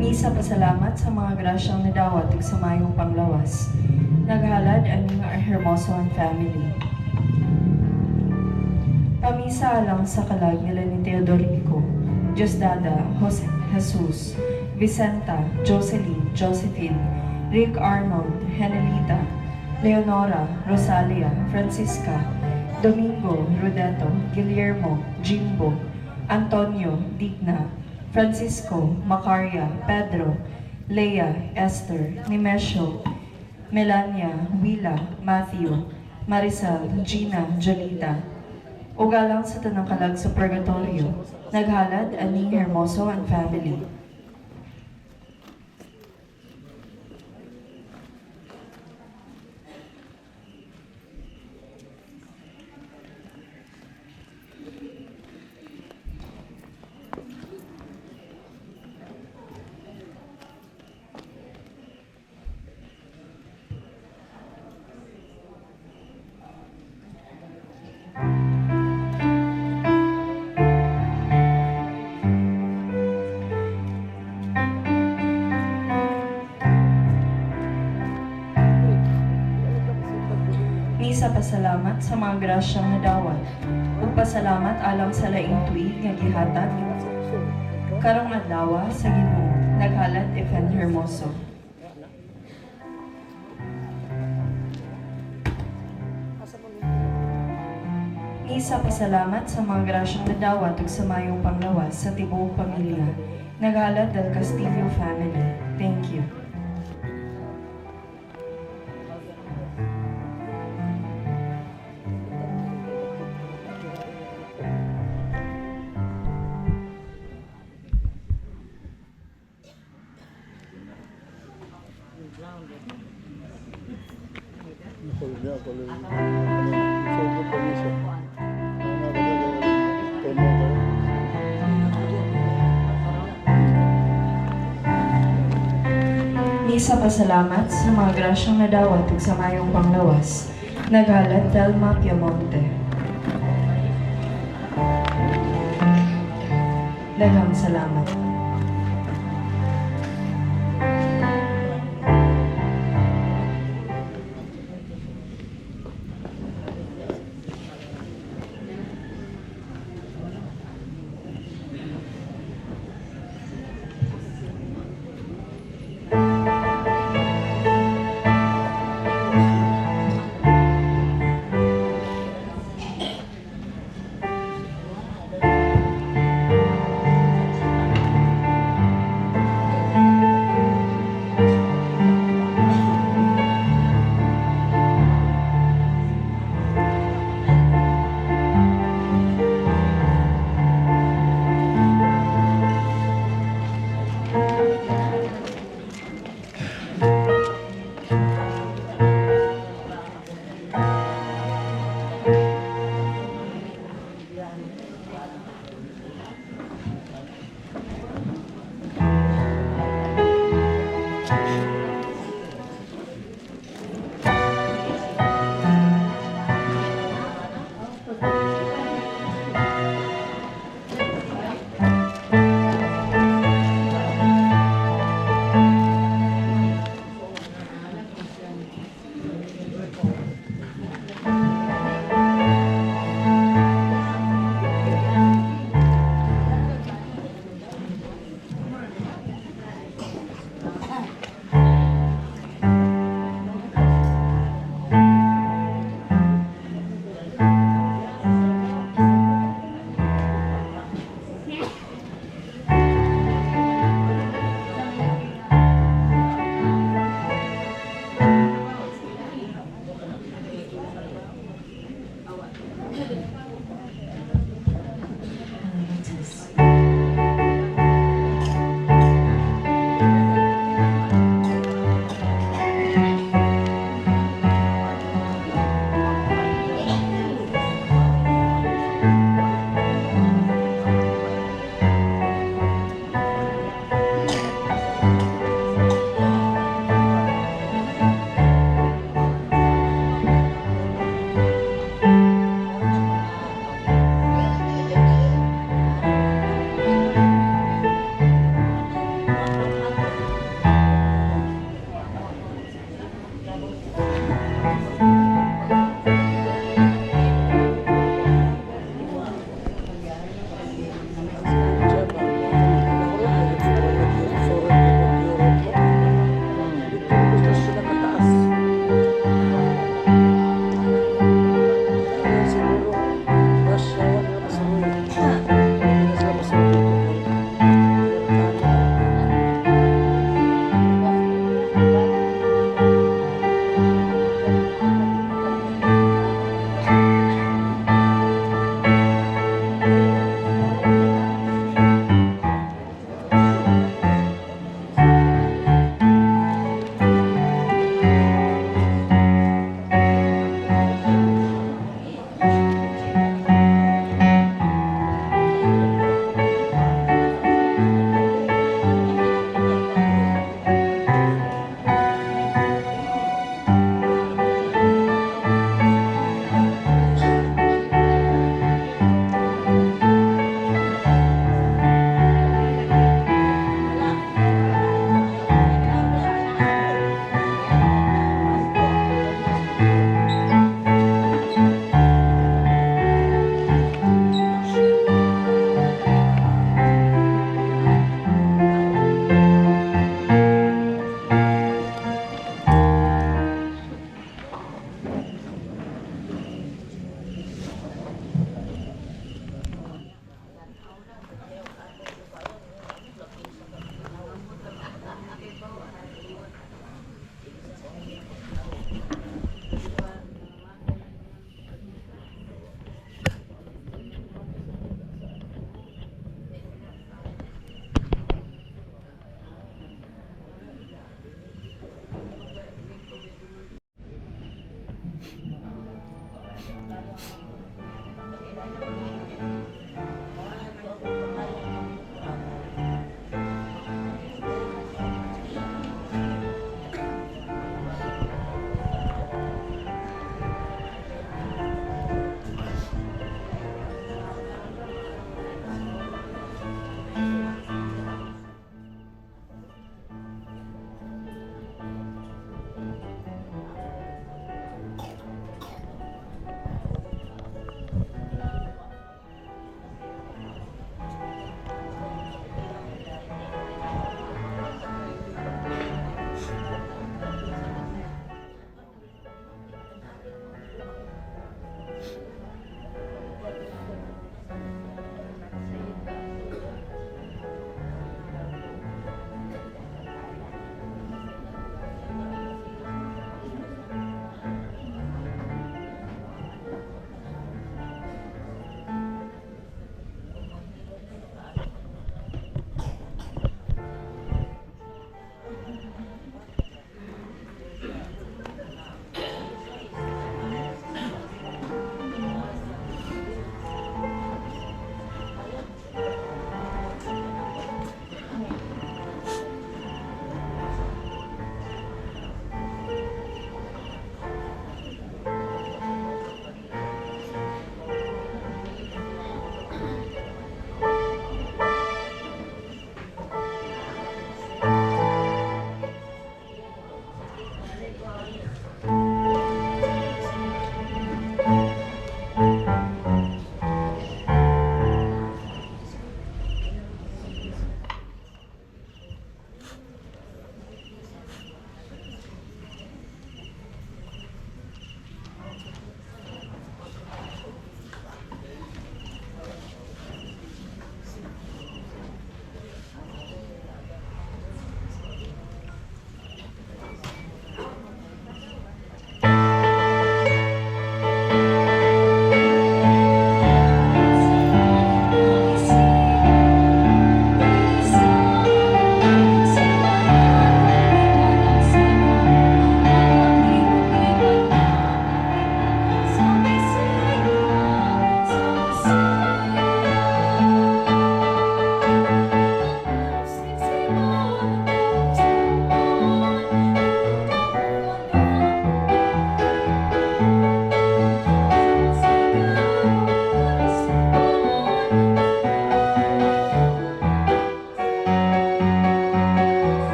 Misa pasalamat sa mga grasyang nadawat ug sa mayong panglawas. Naghalad ang mga Hermoso and family. Pamisa alang sa kalag nila ni Teodorico, Diosdada, Jose Jesus, Vicenta, Jocelyn, Josephine, Rick Arnold, Henelita, Leonora, Rosalia, Francisca, Domingo, Rodeto, Guillermo, Jimbo, Antonio, Digna, Francisco, Macaria, Pedro, Leia, Esther, Nimesio, Melania, Willa, Matthew, Maricel, Gina, Jolita, ugalang sa tanang kalag sa purgatorio, naghalad ani Hermoso and family. Misa pasalamat sa mga grasyang nadawat ug pasalamat alang sa laing tuig nga gihatag karong adlaw sa Ginoo. Naghalad Efren Hermoso. Misa pasalamat sa mga grasyang nadawat ug sa mayong panglawas sa tibuok pamilya. Naghalad Del Castillo family. Thank you. Misa pasalamat sa mga grasyang nadawat ug sa mayong panglawas. Naghalad Telma Piamonte. Daghang salamat.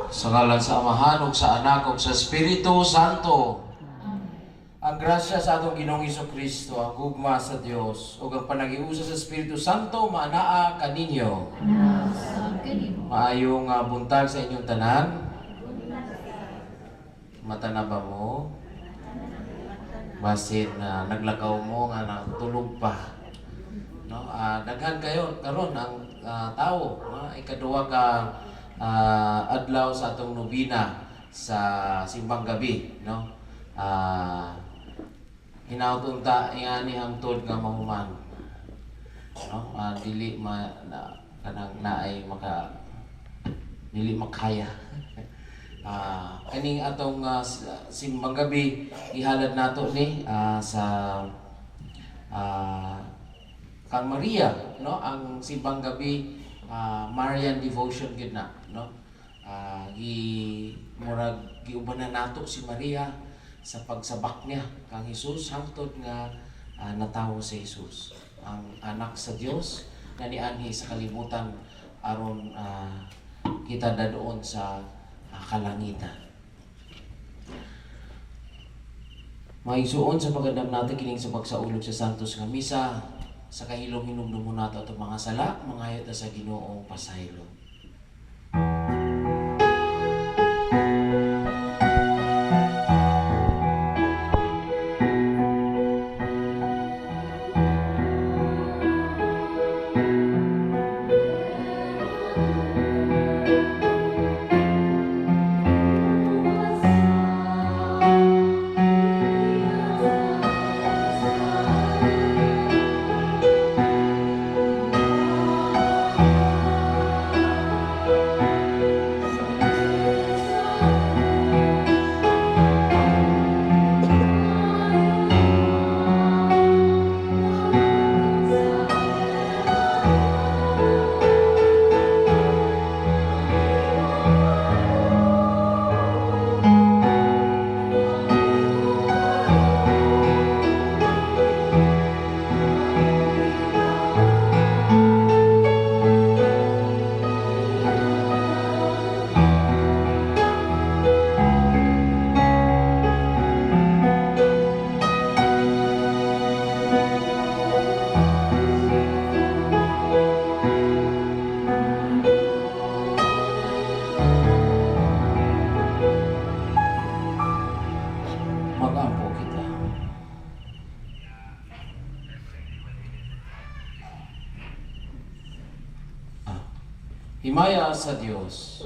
Sa ngalan sa Amahan ug sa Anak ug sa Espiritu Santo. Ang grasya sa atong Ginoong Kristo, ang gugma sa Dios ug ang panagiusa sa Espiritu Santo maanaa kaninyo. Maayong buntag sa inyong tanan. Matana ba mo? Basin na naglakaw mo nga natulog pa. No, daghan kayo karon ang tao, ikaduha ka adlaw sa atong nobina sa simbang gabi, no? Hinaut unta ingani hangtod nga mahuman. No? Dili kanang naay dili makaya. Kaning atong simbang gabi ihalad nato ni sa kang Maria, no? Ang simbang gabi Marian devotion gid na, no? Giubanan nato si Maria sa pagsabak niya kang Hesus hangtod nga natawo si Hesus, ang anak sa Dios na nianhi sa kalibutan aron kita dadoon sa kalangitan. Maigsuon sa pagandam natin kining sa pagsaulog sa Santos nga misa, sa kahilom hinumdum mo nato atong mga sala, mangayot na sa Ginoong pasaylo. Mag-ampo kita. Himaya sa Dios.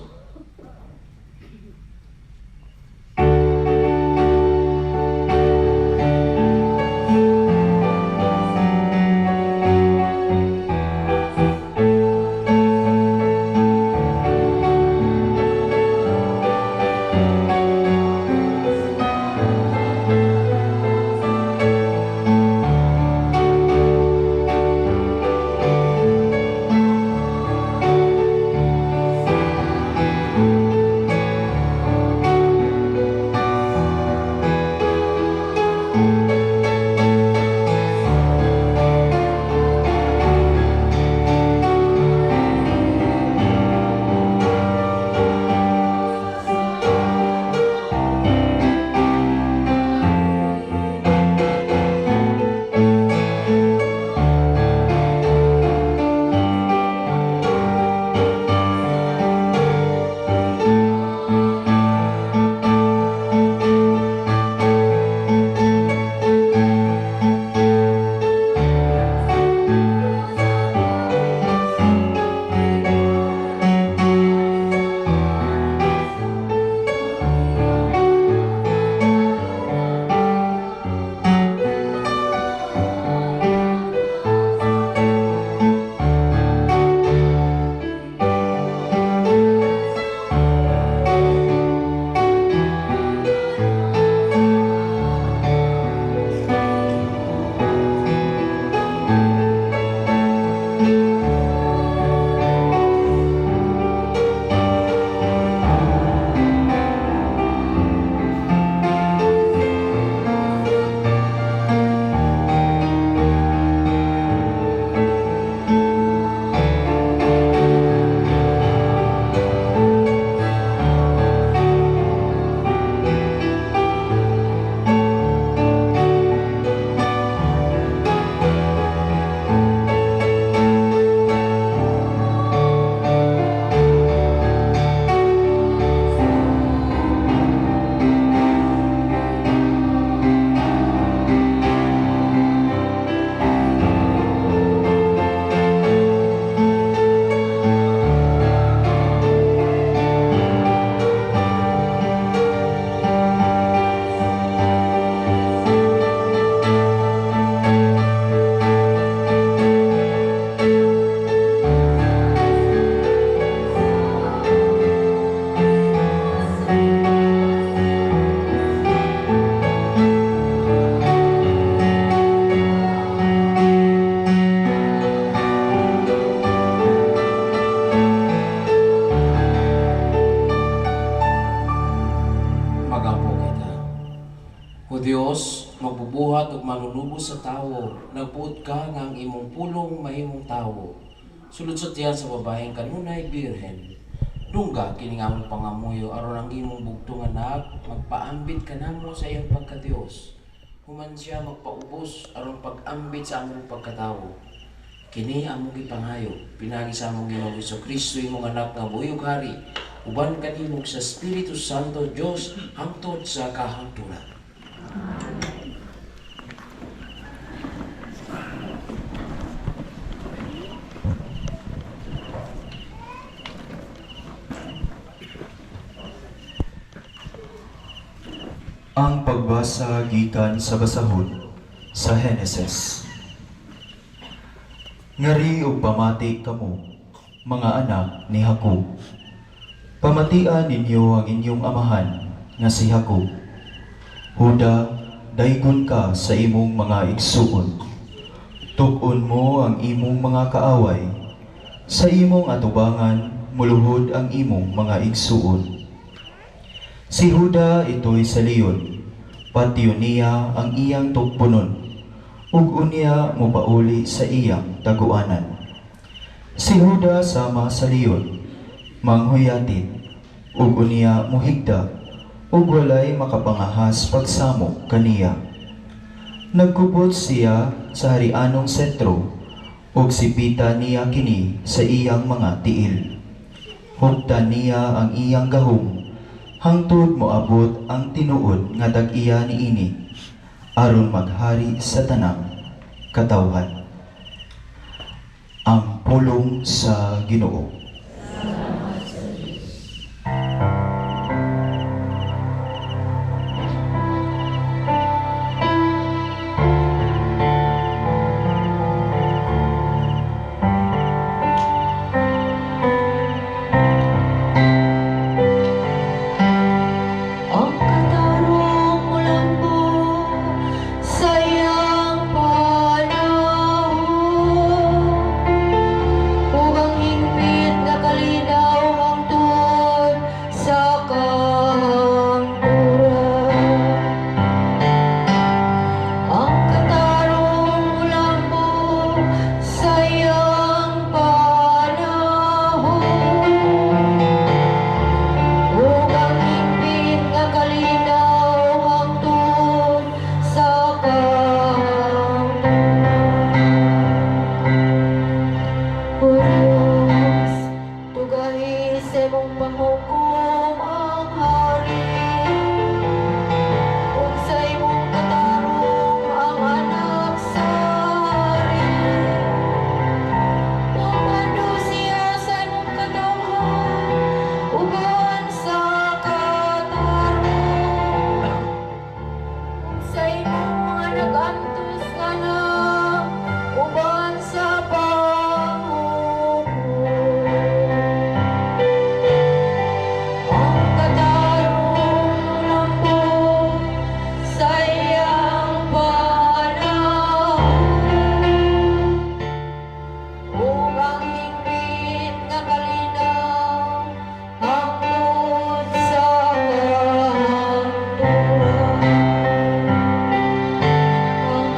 Dios, magbubuhat ug manunubos sa tawo, nagbuot ka nga ang imong pulong mahimong tawo. Suludsot diyan sa babaeng kanunay birhen. Dungga kini nga among pangamuyo aron ang imong bugtong anak magpaambit kanamo sa iyang pagka-Dios. Human siya magpaubos aron pag-ambit sa among pagkatawo. Kini among gipangayo, pinagi sa among Ginoong Hesukristo imong anak nga buyog hari, uban kanimo sa Espiritu Santo Dios hangtod sa kahangturan. Ang pagbasa gikan sa basahon sa Heneses. Ngari og pamati kamo, mga anak ni Jacob. Pamatian ninyo ang inyong amahan nga si Jacob. Huda, daygon ka sa imong mga igsuon. Tuk-on mo ang imong mga kaaway. Sa imong atubangan, muluhod ang imong mga igsuon. Si Huda ito'y sa leon, patiyo niya ang iyang tugpunon, ug unya mopauli sa iyang taguanan. Si Huda sama sa leon, manghuyatin, ug unya muhigda, ug walay makapangahas pagsamok kaniya. Nagkubot siya sa harianong sentro, ug sipita niya kini sa iyang mga tiil. Hugtan niya ang iyang gahom, hangtod moabot ang tinuod nga dag-iya niini aron maghari sa tanang katawhan. Ang pulong sa Ginoo.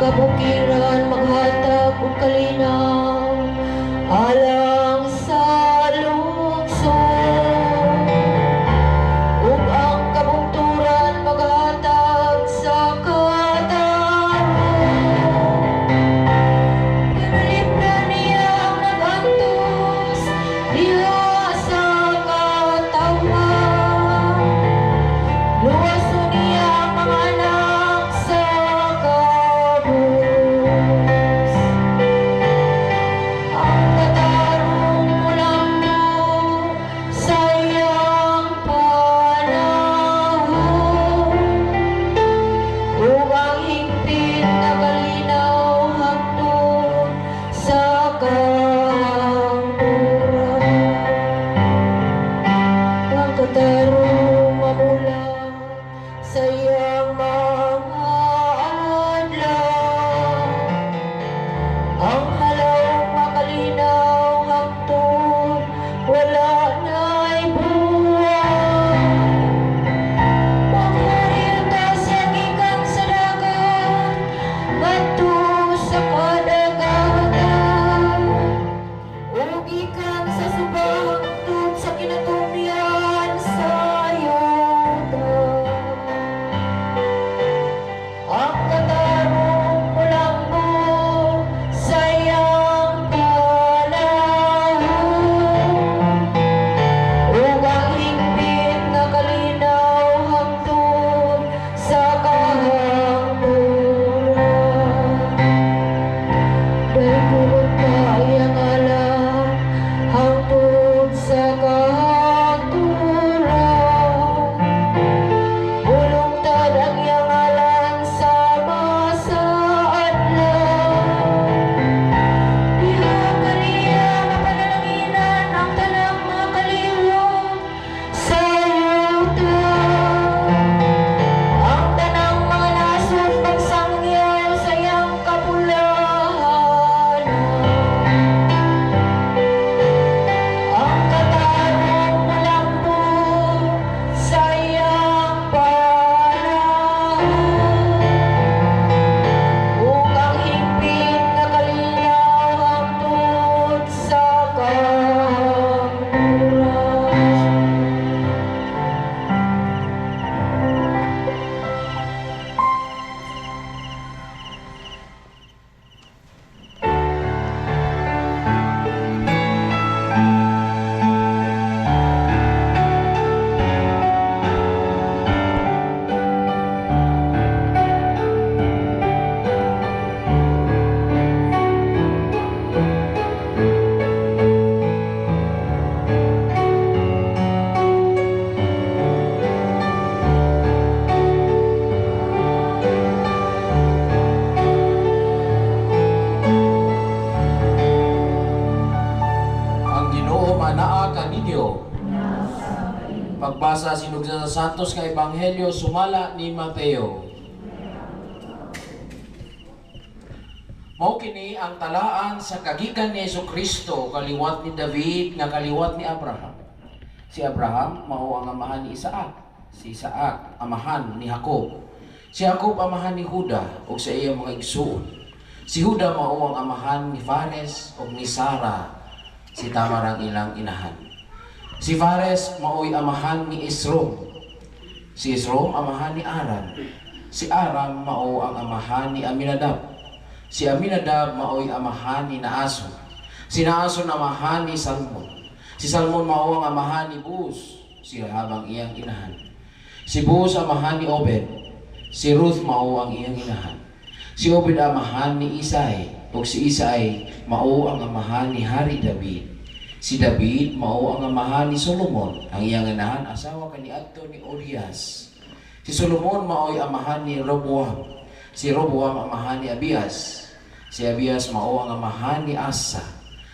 Kabukiran maghatag og kalinaw alang sa lukso, ug ang kabungturan maghatag sa katarong. Pinalipdan niya ang nagantos diha sa katawhan, luwason niya ang mga anak sa katarong mamula sa iyang mga adlaw. Ang halawang makalinaw hangtod wala na'y buwan. Magharil ka siya gikan sa Pagbasa sinug sa Santos nga Ebanghelyo sumala ni Mateo. Mao kini ang talaan sa kagikan ni Jesucristo kaliwat ni David nga kaliwat ni Abraham. Si Abraham mao ang amahan ni Isaac. Si Isaac amahan ni Jacob. Si Jacob amahan ni Juda ug sa iyang mga igsuon. Si Juda mao ang amahan ni Fares ug ni Sara, si Tamar ang ilang inahan. Si Fares mao'y amahan ni Esrom. Si Esrom amahan ni Aram. Si Aram mao ang amahan ni Aminadab. Si Aminadab mao'y amahan ni Naason. Si Naason amahan ni Salmon. Si Salmon mao ang amahan ni Buz, si Rahab ang iyang inahan. Si Buz amahan ni Obed. Si Ruth mao ang iyang inahan. Si Obed amahan ni Isai, ug si Isai mao ang amahan ni Hari David. Si David mao ang amahan ni Solomon, ang iyang inahan asawa kaniadto ni Urias. Si Solomon mao'y amahan ni Roboam. Si Roboam amahan ni Abias. Si Abias mao ang amahan ni Asa.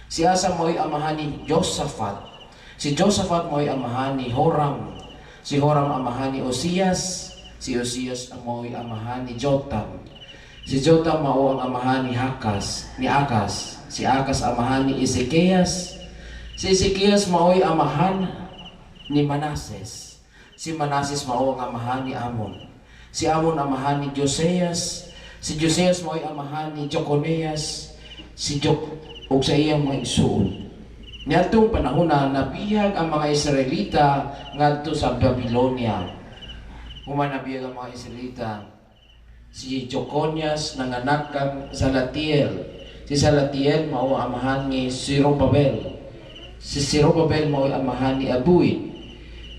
Si Asa mao'y amahan ni Josaphat. Si Josaphat mao'y amahan ni Horam. Si Horam amahan ni Osias. Si Osias mao'y amahan ni Jotam. Si Jotam mao ang amahan ni Akas. Si Akas amahan ni Ezekias. Si Ezekias mao'y amahan ni Manases. Si Manases mao ang amahan ni Amon. Si Amon amahan ni Josias. Si Josias mao'y amahan ni Joconias. Ug sa iyang mga igsuon. Niadtong panahon na nabihag ang mga Israelita ngadto sa Babylonia. Humanabiyag ang mga Israelita. Si Joconias nanganak kang Salatiel. Si Salatiel mao ang amahan ni Zerubabel. Si Zerubabel mao'y amahan ni Abiud.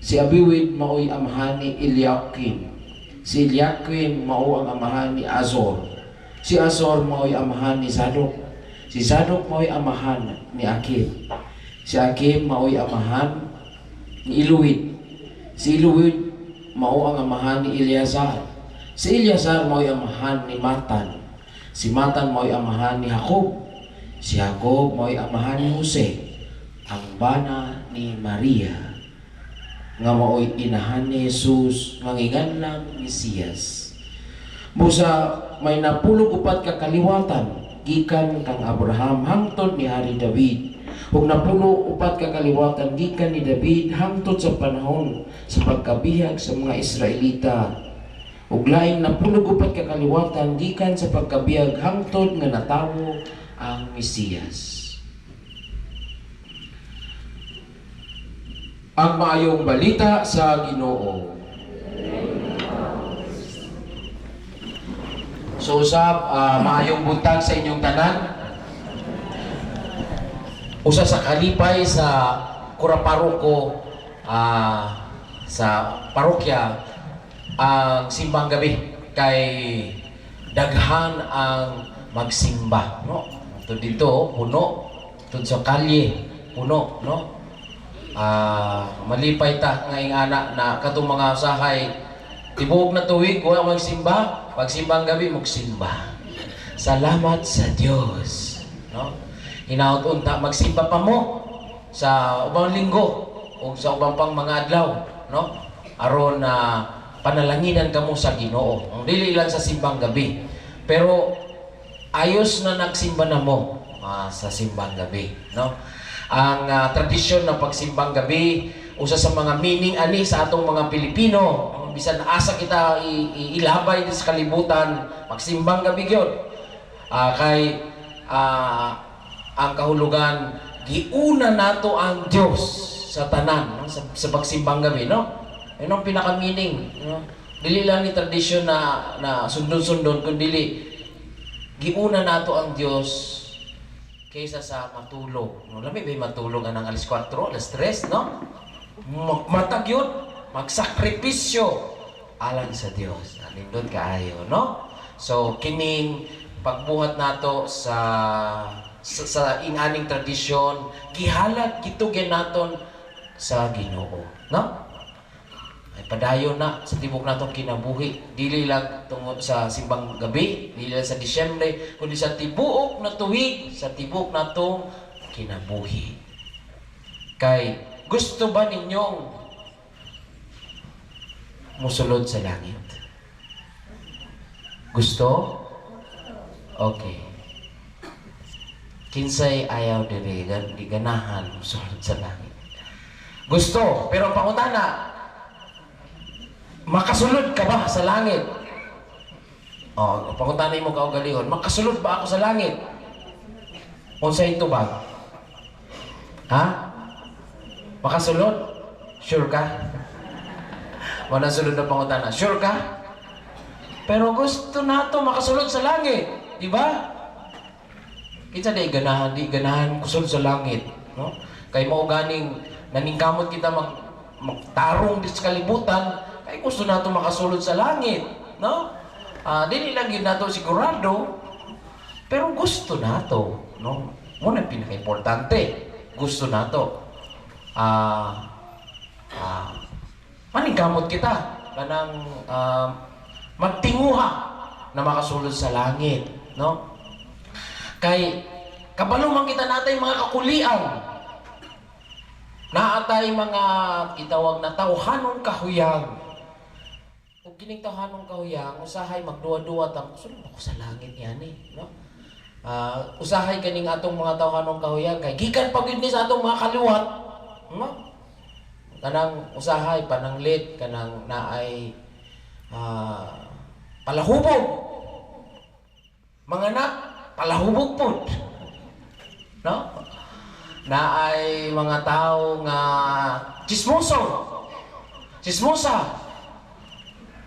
Si Abiud mao'y amahan ni Eliakim. Si Eliakim mao ang amahan ni Azor. Si Azor mao'y amahan ni Zadok. Si Zadok mao'y amahan ni Akim. Si Akim mao'y amahan ni Iluid. Si Iluid mao ang amahan ni Eleazar. Si Eleazar mao'y amahan ni Matan. Si Matan mao'y amahan ni Jacob. Si Jacob mao'y amahan ni Jose, ang bana ni Maria, nga mao'y inahan ni Jesus, nga nginganlang Mesiyas. Busa may napulog upat ka kaliwatan, gikan kang Abraham hangtod ni Hari David. Ug napulo upat ka kaliwatan gikan ni David hangtod sa panahon sa pagkabihag sa mga Israelita. Ug laing napulog upat ka kaliwatan gikan sa pagkabihag hangtod nga natawo ang Mesiyas. Ang maayong balita sa Ginoo. So usab, maayong buntag sa inyong tanan. Usa sa kalipay sa Kuraparuko, sa parokya, ang simbang gabi kay daghan ang magsimba, no? Ito dito puno, tud sa kalye puno, no? Malipay ta nga ingana na katong mga usahay tibuok na tuig ko ang magsimba, pagsimbang gabi magsimba. Salamat sa Dios, no? Hinaut unta magsimba pa mo sa ubang linggo o sa ubang pang mga adlaw, no? Aron na panalanginan kamo sa Ginoo. Ang dili lang sa simbang gabi. Pero ayos na nagsimba na mo sa simbang gabi, no? Ang tradisyon ng pagsimbang gabi, usa sa mga meaning ani sa atong mga Pilipino, ang bisan asa kita ilabay sa kalibutan, magsimbang gabi gyud. Kay ang kahulugan, giuna nato ang Dios sa tanan, no? sa pagsimbang gabi, no? Ano ang pinaka-meaning, no? Dili lang ni tradisyon na sundon-sundon, kundi giuna nato ang Dios kaysa sa matulog. No, lami bay matulog anang alas 4, alas 3, no? Matag yun, magsakripisyo alang sa Dios. Nindot kaayo, no? So kining pagbuhat nato sa inaning tradisyon, gihalat gitugyan naton sa Ginoo, no? Ay padayon na sa tibok natong kinabuhi, dili lang tungod sa simbang gabi, dili lang sa Disyembre, kundi sa tibuok na tuig, sa tibok natong kinabuhi. Kay gusto ba ninyong musulod sa langit? Gusto? Okay. Kinsay ayaw diri, di ganahan musulod sa langit. Gusto, pero pangutana, makasulod ka ba sa langit? O, pangutana mo kaugalingon, makasulod ba ako sa langit? Unsa ito ba? Ha? Makasulod? Sure ka? Wala sulod na pangutana. Sure ka? Pero gusto nato makasulod sa langit. Di ba? Kita di ganahan kusod sa langit. No? Kay mao ganing naningkamot kita magtarong di sa kalibutan, kay gusto nato makasulod sa langit. No? Dili lang yun nato sigurado, pero gusto nato. No? Muna pinaka-importante. Gusto nato. Maningkamot kita kanang magtinguha na makasulod sa langit, no? Kay kabalo man kita natay mga kakulian. Naatay mga itawag na tawhanong kahuyang. Ug kining tawhanong kahuyang usahay magduwa-duwa ta sulod ako sa langit yan no? Usahay kaning atong mga tawhanong kahuyang kay gikan pa gyud ni sa atong mga kaliwat, no? Kanang usahay pananglit kanang naay palahubog. Mga anak palahubog po. No? Naay mga tao nga chismoso. Chismosa.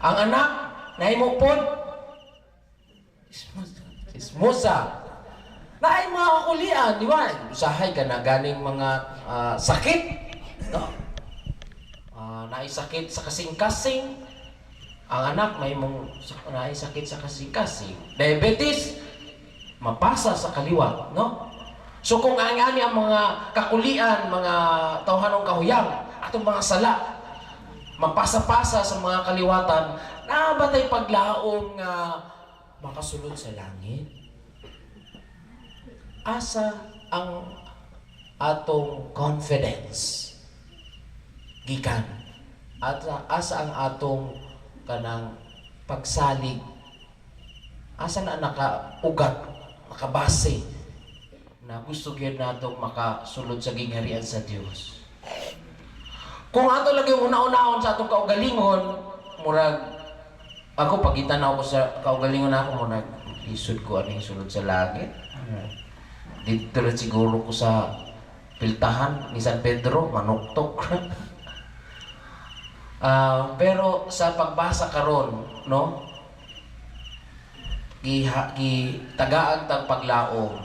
Ang anak nahimo pod chismosa. Naay mga kakulian, di ba? Usahay ka na ganing mga sakit. No? Naay sakit sa kasing-kasing. Ang anak may naay sakit sa kasing-kasing. Diabetes, mapasa sa kaliwa, no? So kung ang mga kakulian, mga tawhanong kahuyang, atong mga sala, mapasa-pasa sa mga kaliwatan, nabatay paglaong makasulod sa langit. Asa ang atong confidence gikan at asa ang atong kanang pagsalig, asa na nakaugat, makabase na gusto gyud natong makasulod sa gingharian sa Dios. Kung ato lagi una-unahon sa atong kaugalingon, murag ako pagitanaw ko sa kaugalingon ako murag isud ko aning sulod sa langit. Dito rin siguro ko sa piltahan ni San Pedro, manuktok. Pero sa pagbasa karon, no? Tagaag tag paglaom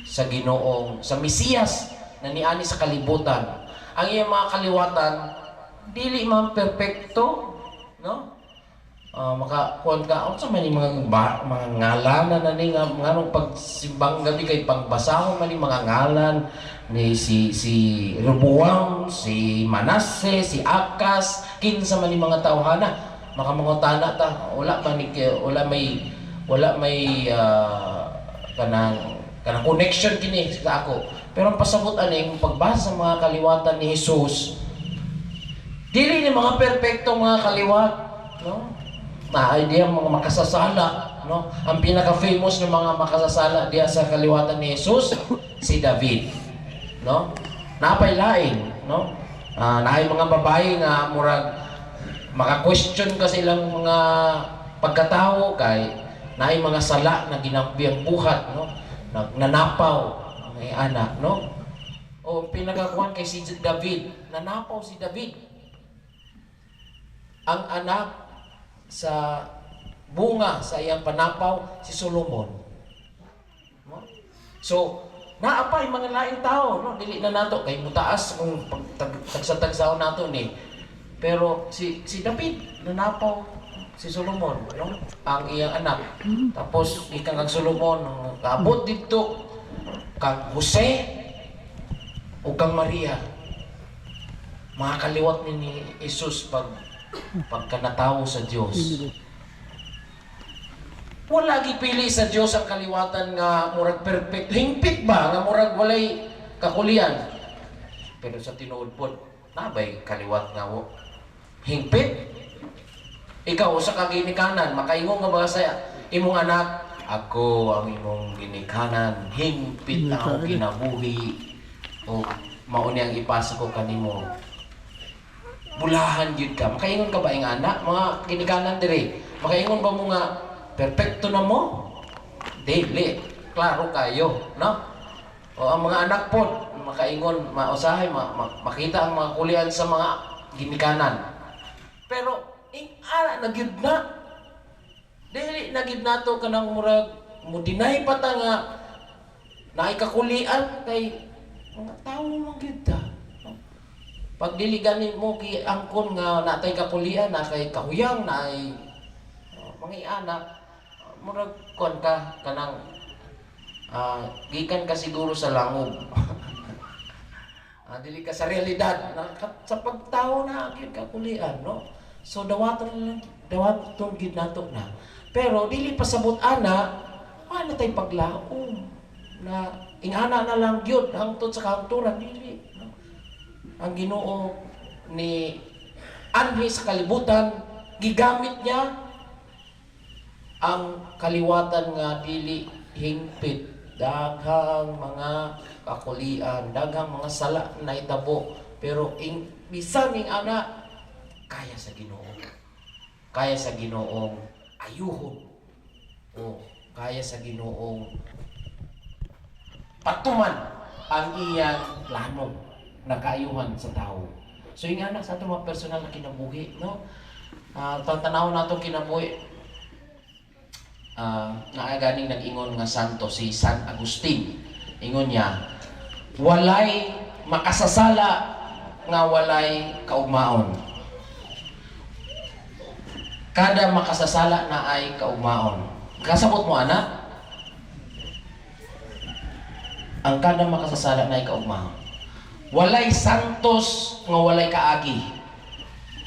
sa Ginoong, sa Mesiyas na niani sa kalibutan. Ang iyang mga kaliwatan dili man perpekto, no? Makakuan ka unsa man ni mga ngalan na ni nganong pagsimbang gabi kay pagbasahon man ni mga ngalan ni si Rehoboam, si Manasseh, si Akas, kinsa man ni mga tawhana makamangutana ta wala may kanang connection kini sa ako. Pero ang pasabot aning pagbasa sa mga kaliwatan ni Jesus, dili ni mga perpektong mga kaliwat, no? Idea mga makasasala, no? Ang pinaka-famous ng mga makasasala diya sa kaliwatan ni Jesus, si David, no? Napay lain, no? Naay mga babae nga murag maka-question ka silang mga pagkatao kay naay mga sala na ginambiyang buhat, no? Nanapaw ang anak, no? O pinagakuan kay si David, nanapaw si David. Ang anak sa bunga sa iyang panapaw si Solomon, no? So naapay mga laing tao, no? Dili na nato kay mutaas kung tagsa-tagsaon nato ni, pero si David nanapaw si Solomon, no? Ang iyang anak. Tapos ikang kag Solomon kaabot didto kag Jose o kang Maria, mga kaliwat ni Jesus pagkanatawo sa Dios. Wala gipili sa Dios ang kaliwatan nga murag perfect. Hingpit ba nga murag walay kakulian? Pero sa tinuod pod, nabay kaliwat nga hingpit. Ikaw usa ka ginikanan, makaingon nga ba sa imong anak, ako ang imong ginikanan, hingpit na ako kinabuhi. O mao ni ang ipasa ko kanimo. Bulahan gyud ka. Makaingon ka ba ing anak? Mga ginikanan diri. Makaingon ba mo nga perpekto na mo? Dili. Klaro kayo, no? O ang mga anak po, makaingon, mausahay, makita ang mga kulian sa mga ginikanan. Pero, na gyud na. Dili na gyud nato kanang murag, mo deny pa ta nga, naikakulian kay mga tao man gyud ta. Pag dili ganin mo ki angkon nga natay kapulian, na kay kahuyang, na ay mga anak, murag kon ka kanang gikan ka siguro sa langog. Dili ka sa realidad sa pagtao na gyud kakulian, no? So dawaton gid nato na. Pero dili pasabot ana, wala tay paglaom na ingana na lang gyud hangtod sa kahangturan dili, no? Ang Ginoo ni anhi sa kalibutan, gigamit niya ang kaliwatan nga dili hingpit, daghang mga kakulian, daghang mga sala na itabo, pero bisan ing ana kaya sa Ginoo. Kaya sa Ginoong ayuhon. O kaya sa Ginoong patuman ang iyang plano na kaayuhan sa tao. So yung anak sa ato mga personal na kinabuhi, no? Tanaw na itong kinabuhi, ganing nag-ingon nga santo si San Agustin. Ingon niya, walay makasasala nga walay kaugmaon. Kada makasasala na ay kaugmaon. Kasabot mo, anak? Ang kada makasasala na ay kaugmaon. Walay santos nga walay kaagi.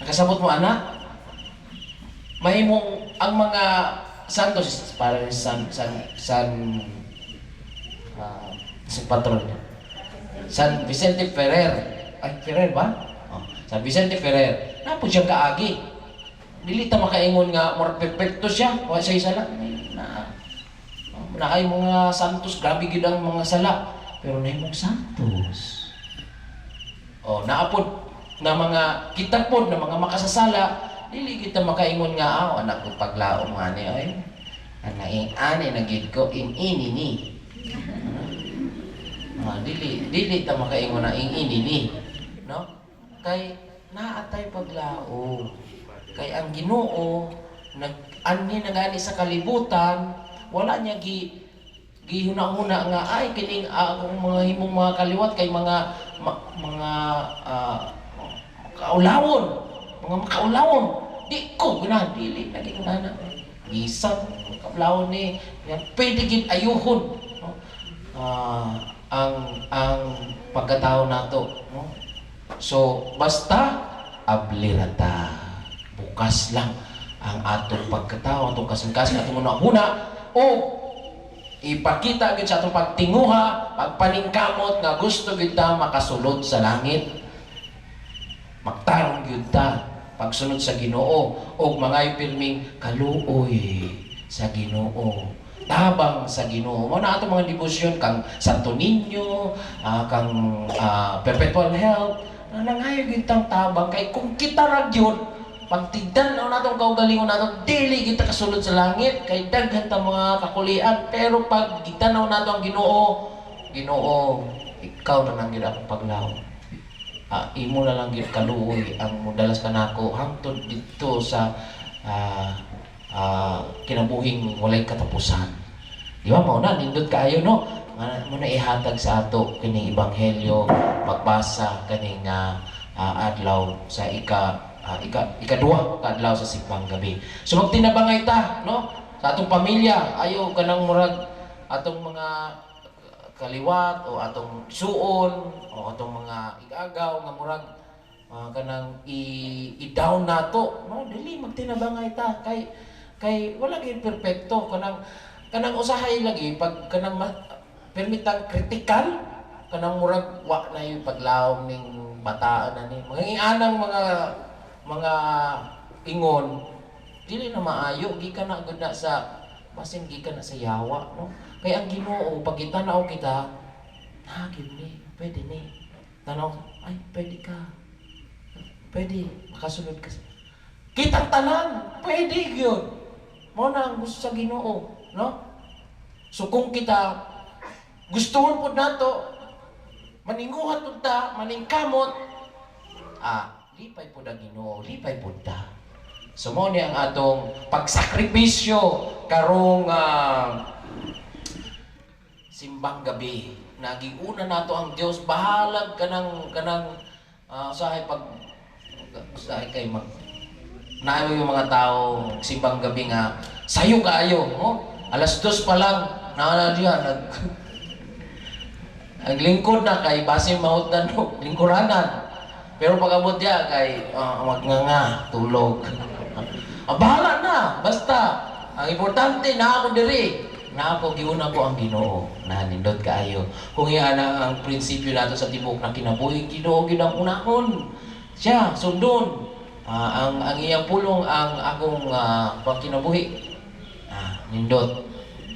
Nakasabot mo, anak? Mahimong ang mga santos para San patron niya. San Vicente Ferrer. Ay, Ferrer ba? Oh, San Vicente Ferrer. Napo siyang kaagi. Dili ta makaingon nga more perfecto siya, wa siya sala. Na ay mga santos, grabe gid ang mga sala, pero nahimong santos. O naapod na mga kitapod na mga makasasala, dili kita makaingon nga anak ko paglaom ani ay. Anaing ani na gid ko ini ni. Dili ta makaingon na ini ni, no? Kay naatay paglaom. Kay ang Ginoo nag-ani na gani sa kalibutan, wala niya gihuna-huna nga ay kining akong mga himong mga kaliwat kay mga kaulawon, mga makaulawon. Di ko guna dili naging ana. Bisan kaulawon ni pwede gid ayuhon, no? Ang pagkatao nato, no? So basta ablirata. Bukas lang ang atong pagkatao, atong kasing-kasing, atong una-una, o ipakita gid sa atong pagtinguha, pagpaningkamot nga gusto gid ta makasulod sa langit. Magtarong gid ta pagsunod sa Ginoo o mga pirming kaluoy sa Ginoo. Tabang sa Ginoo. Mo na atong mga debosyon kang Santo Niño, kang Perpetual Help, nangayo gid tang tabang kay kung kita ra gyud pagtigdan na natong kaugalingon nato dili kita kasulod sa langit kay daghan ta mga kakulian, pero pag gitanaw nato ang Ginoo, ikaw na lang gid akong paglaom. Imo na lang gid kaluoy ang modalas kanako hangtod dito sa kinabuhing walay katapusan. Di ba mao na nindot kaayo, no? Muna ihatag sa ato kining ebanghelyo pagbasa kaning adlaw sa ikaduha kadlaw sa simbang gabi. So magtinabangay ta, no? Sa atong pamilya, ayo kanang murag atong mga kaliwat o atong suon o atong mga igagaw nga murag kanang i-down nato, no? Dili magtinabangay ta kay wala gyud perpekto kanang usahay lagi pag kanang permitang kritikal kanang murag wa na yung paglaom ning bataan na ni mga anang mga ingon dili na maayo gikan na gud na sa basin gikan na sa yawa, no? Kaya ang Ginoo pag itanaw kita, gid ni, pwede ni. Tanaw, ay pwede ka. Pwede makasulod ka. Kitang tanan, pwede gyud. Mo na ang gusto sa Ginoo, no? So kung kita gustuhon pud nato maninguhat pud ta, maningkamot, lipay pud ang Ginoo, lipay pud ta. So mo ni ang atong pagsakripisyo karong simbang gabi. Nagiuna nato ang Dios, bahalag kanang usahay kay mag naayo yung mga tao simbang gabi nga sayo kaayo, no? Alas 2 pa lang na diyan ang lingkod na kay basin mautan no, lingkuranan. Pero pag-abot diya kay magnganga, tulog. Bahala na, basta ang importante na ako diri. Na ako giuna ko ang Ginoo, na nindot kaayo. Kung iyan ang prinsipyo nato sa tibok na kinabuhi, Ginoo gid ang unahon. Siya sundon. Ang iyang pulong ang akong pagkinabuhi. Nindot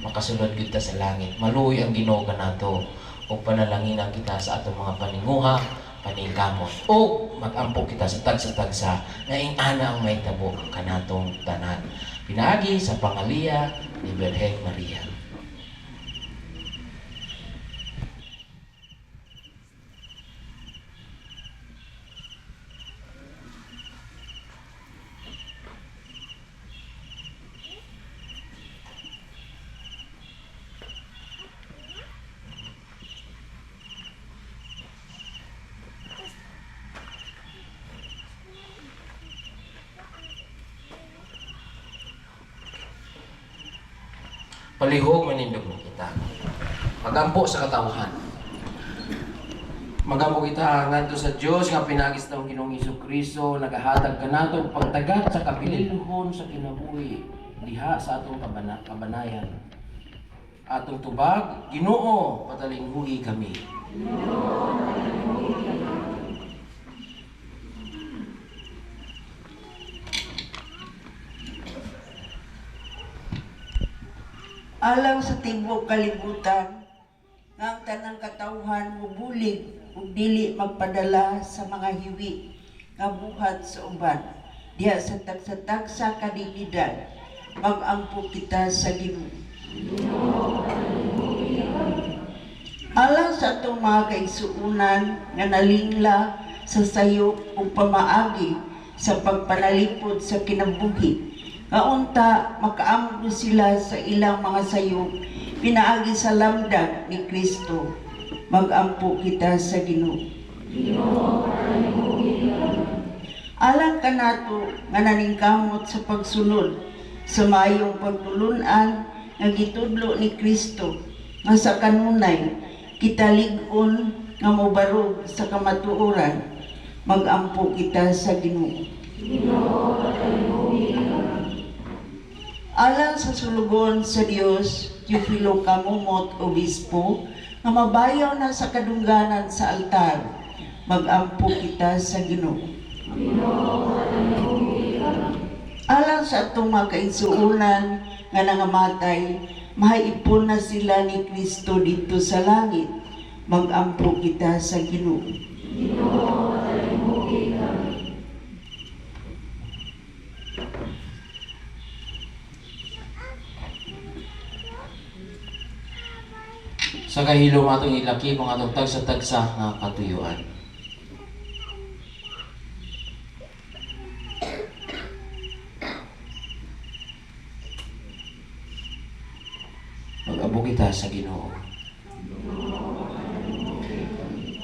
makasulod kita sa langit. Maluoy ang Ginoo kanato ug panalanginan kita sa atong mga paninguha, paningkamot. O mag-ampo kita sa tagsa-tagsa na ana ang mahitabo kanatong tanan. Pinaagi sa pangaliya ni Birhen Maria. Palihog manindog mo kita. Magampo sa katawhan. Magampo kita ngadto sa Dios nga pinagis taong Ginoong Hesukristo, nagahatag kanato pagtagat sa kapililuhon sa kinabuhi diha sa atong kabanayan. Atong tubag, Ginoo, patalinghugi kami. Alang sa tibok kalibutan, nga ang tanang katawhan mubulig ug dili magpadala sa mga hiwi nga buhat sa uban. Diha sa tagsa-tagsa kadilidad, mag-ampo kita sa Ginoo. Alang sa atong mga kaigsuunan nga nalingla sa sayop ug pamaagi sa pagpanalipod sa kinabuhi, kaunta makaamgo sila sa ilang mga sayop pinaagi sa lamdag ni Kristo. Mag-ampo kita sa Ginoo. Alang kanato nga naningkamot sa pagsunod sa mayong pagtulunan nga gitudlo ni Kristo, nga sa kanunay kita lig-on nga mobarog sa kamatuoran. Mag-ampo kita sa Ginoo. Alang sa sulugon sa Dios, Teofilo Kamumot, Obispo, nga mabayaw na sa kadungganan sa altar, mag-ampo kita sa Ginoo. Alang sa atong mga kaigsuunan nga nangamatay, mahaipon na sila ni Kristo dito sa langit, mag-ampo kita sa Ginoo. Sa kahilom atong ilaki mga atong tagsa-tagsa nga katuyuan. Mag-abo kita sa Ginoo.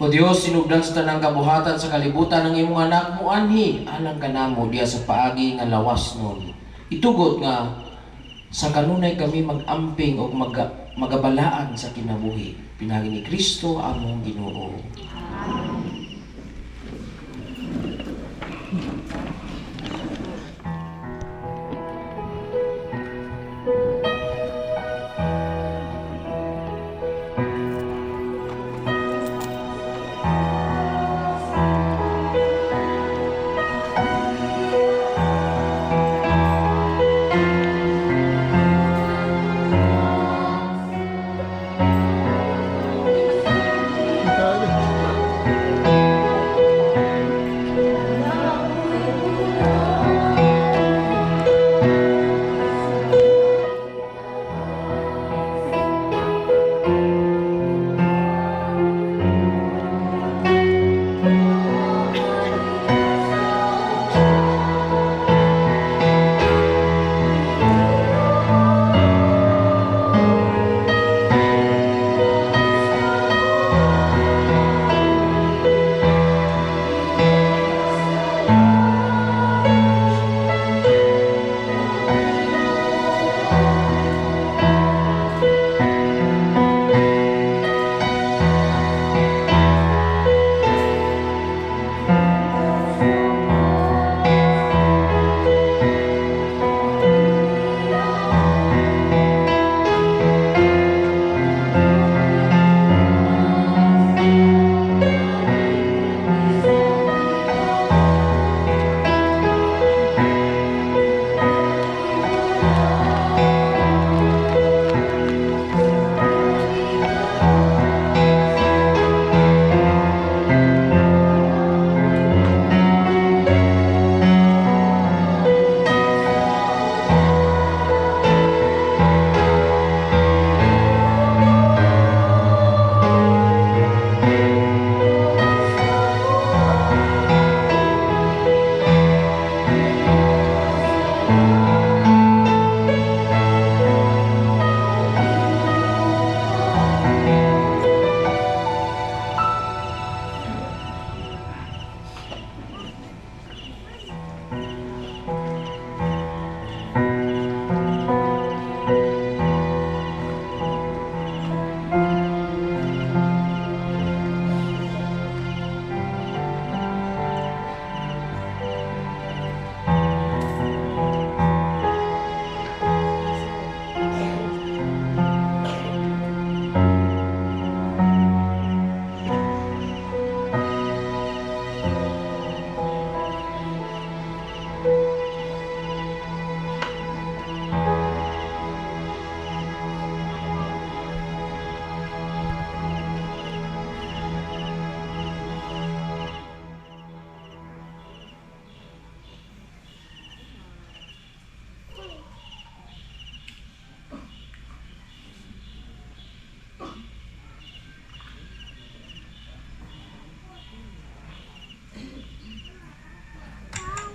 O Dios, sinugdan sa tanang kabuhatan sa kalibutan ng imong anak mo anhi, alang kanamo diya sa paagi nga lawas nun. Itugot nga sa kanunay kami mag-amping o magabalaan sa kinabuhi. Pinagi ni Kristo among Ginoo.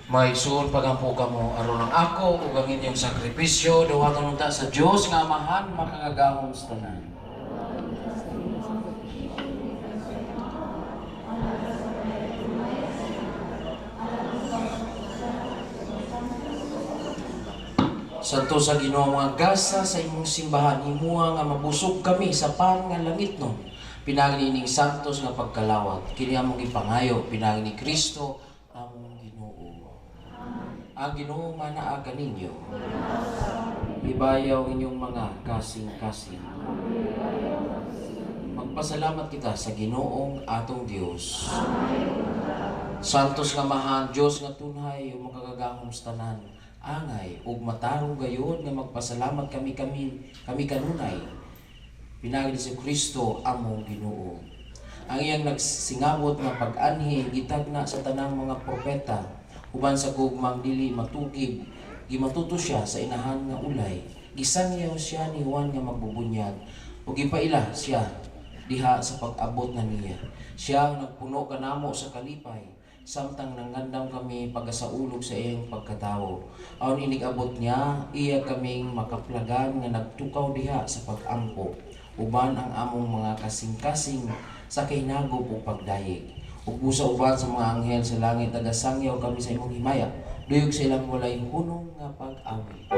Maigsuon pagampo ka mo aron ang ako ug ang inyong sakripisyo dawaton unta sa Dios nga Amahan makagagahom sa tanan. Santo sa Ginoo mga gasa sa imong simbahan himuha nga mabusog kami sa pan nga langit no. Pinagi ning santos nga pagkalawat kini among gipangayo pinagi ni Kristo among Ginoo. Ang Ginoo manaa kaninyo. Ibayaw inyong mga kasing-kasing. Magpasalamat kita sa Ginoong atong Dios. Santos nga Amahan Dios nga tunhay ug makagagahom sa tanan. Angay ug matarong gayon nga magpasalamat kami kanunay pinagi ni Kristo among Ginoo. Ang iyang nagsingabot nga pag-anhi gitagna sa tanang mga propeta uban sa gugmang dili matugib gimatuto siya sa inahan nga ulay gisangyaw siya ni Juan nga magbubunyag ug gipaila siya diha sa pag-abot na niya. Siya ang nagpuno kanamo sa kalipay samtang nanggandam kami pagasaulog sa iyang pagkatawo. Aron inig-abot niya, iya kaming makaplagan nga nagtukaw diha sa pag-ampo. Uban ang among mga kasing-kasing sa kahinagop o pagdayeg. Ug busa uban sa mga anghel sa langit nagasangyaw kami sa imong himaya. Duyog sa ilang walay hunong nga pag-awi.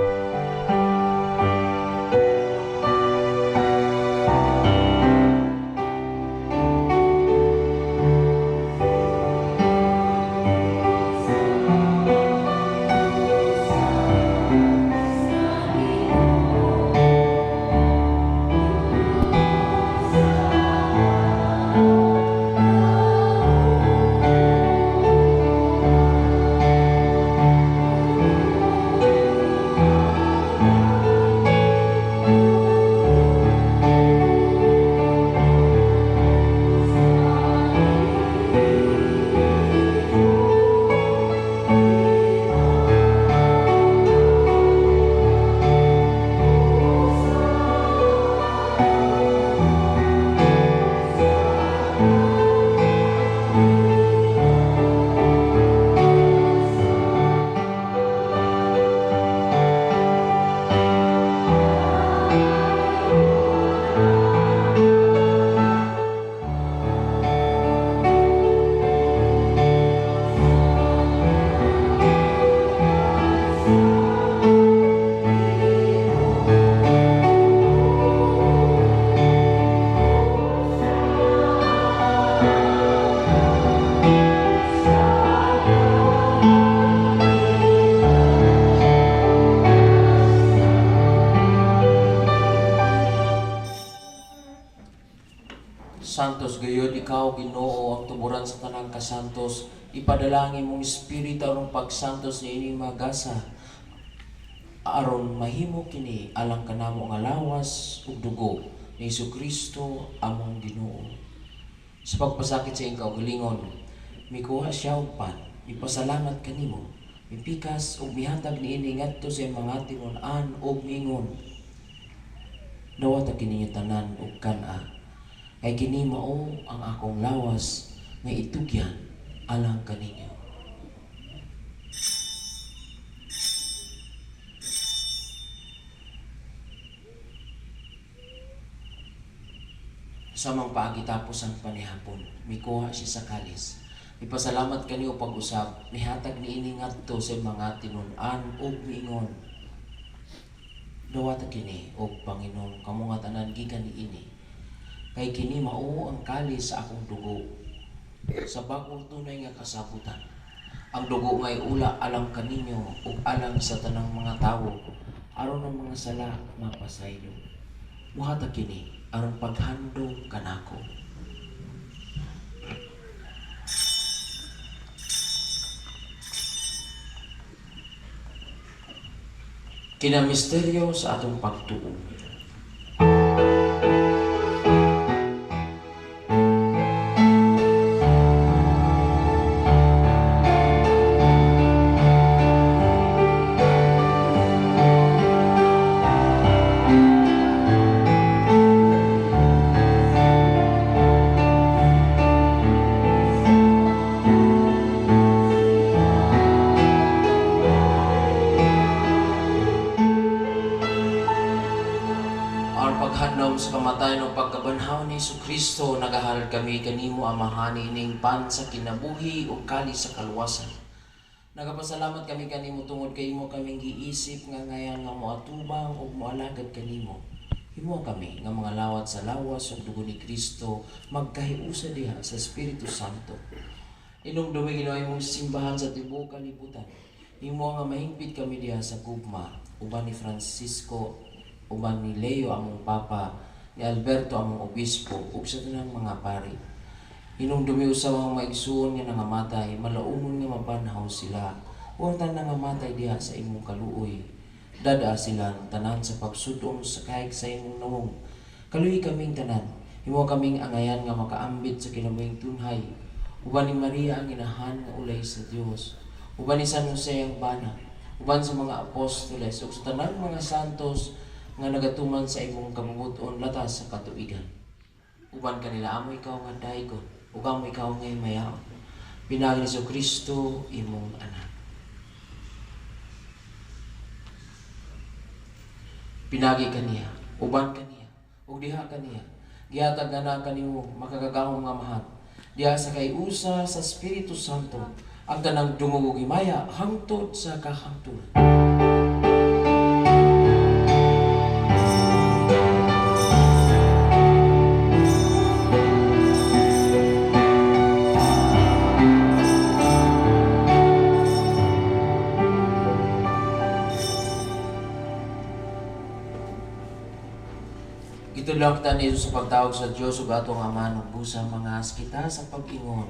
Santos gayud ikaw Ginoo ang tuburan sa tanang kasantos ipadalangin mong espiritu aron pagsantos ni ining magasa aron mahimo kini alang kanamo nga lawas ug dugo ni Kristo among Ginoo. Sa pagpasakit sa iyong kaugalingon mikuha siya og pan ipasalamat kanimo mipikas ug mihatag niini ngadto sa iyong mga tinud-an ug mingon dawat kini tanan ug kan-a kay kini mao ang akong lawas nga itugyan alang kaninyo. Samang paagi tapos ang panihapon, mikuha siya sa kalis. Ipasalamat kaniyo pag-usap, mihatag niini ngadto sa mga tinun-an ug miingon. Dawat kini og Panginoon kamo nga tanan gikan niini. Kay kini mao ang kalis sa akong dugo sa bagong tunay nga kasabutan. Ang dugo nga ula alang kaninyo ug alang sa tanang mga tawo aron ang mga sala mapasaylo. Muhatag kini aron paghandog kanako. Kinamisteryo sa atong pagtuo. sa kamatay ng pagkabanhaw ni Kristo, nagahalad kami kanimo amahan ining pan sa kinabuhi o kali sa kaluwasan. Nagapasalamat kami kanimo tungod kay imo kaming giisip nga ngayon nga moatubang o moalagad kanimo. Himo kami nga mga lawat sa lawas ug dugo ni Kristo magkahiusa diha sa Espiritu Santo. Inumdumi Ginoo imong simbahan sa tibuok kalibutan. Himo nga mahingpit kami diha sa gugma, uban ni Francisco, uban ni Leo among papa, ni Alberto among obispo, ug sa tanang mga pari. Inumdumi usaw ang maigsuon nga nangamatay, malaumon nga mabanhaw sila. Huwag na nangamatay diha sa imong kaluoy. Dada sila tanan sa pagsudong sa kahig sa imong nawong. Kaluoy kaming tanan, himo kaming angayan nga makaambit sa kinabuhing tunhay. Uban ni Maria ang inahan nga ulay sa Dios. Uban ni San Jose ang bana. Uban sa mga apostoles ug sa tanang mga santos nga nagatuman sa imong kabubuton latas sa katuigan. Uban kanila amo ikaw nga daygon, ug amo ikaw nga mayaon. Pinagi ni Kristo imong anak. Pinagi kaniya, uban kaniya, ug diha kaniya. Gihatag na kanimo makagagahom nga mahal. Diha sa kayusa sa Espiritu Santo, ang tanang dungog ug himaya hangtod sa kahangturan. Itulak ta ni Jesus sa pagtawag sa Dios ug atong Ama ug busa mga kita sa pag-ingon.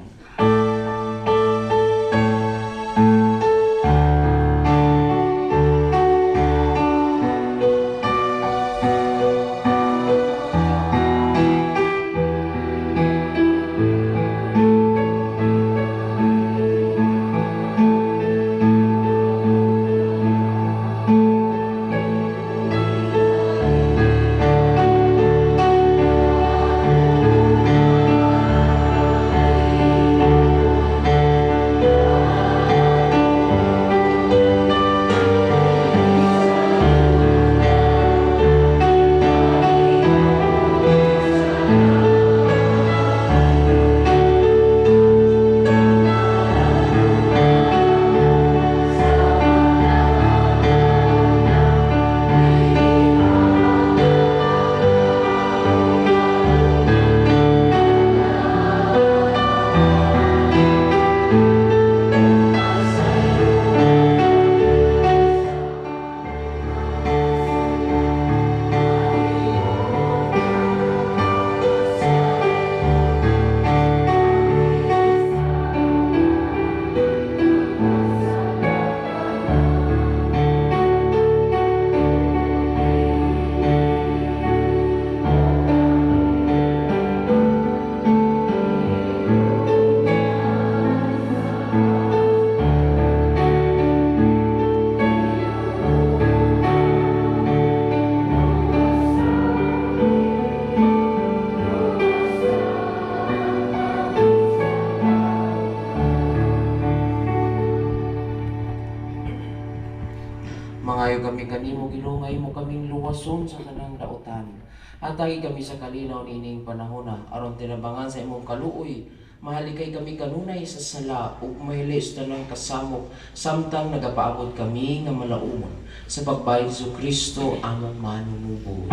Mangayo kami kanimo Ginoo nga imo kaming luwason sa tanang daotan. Atagi kami sa kalinaw niining panahona aron tinabangan sa imong kaluoy. Mahalikay kami kanunay sa sala ug mahilis tanang kasamok samtang nagapaabot kami nga malaumon sa pagbayad sa Kristo among manunubos.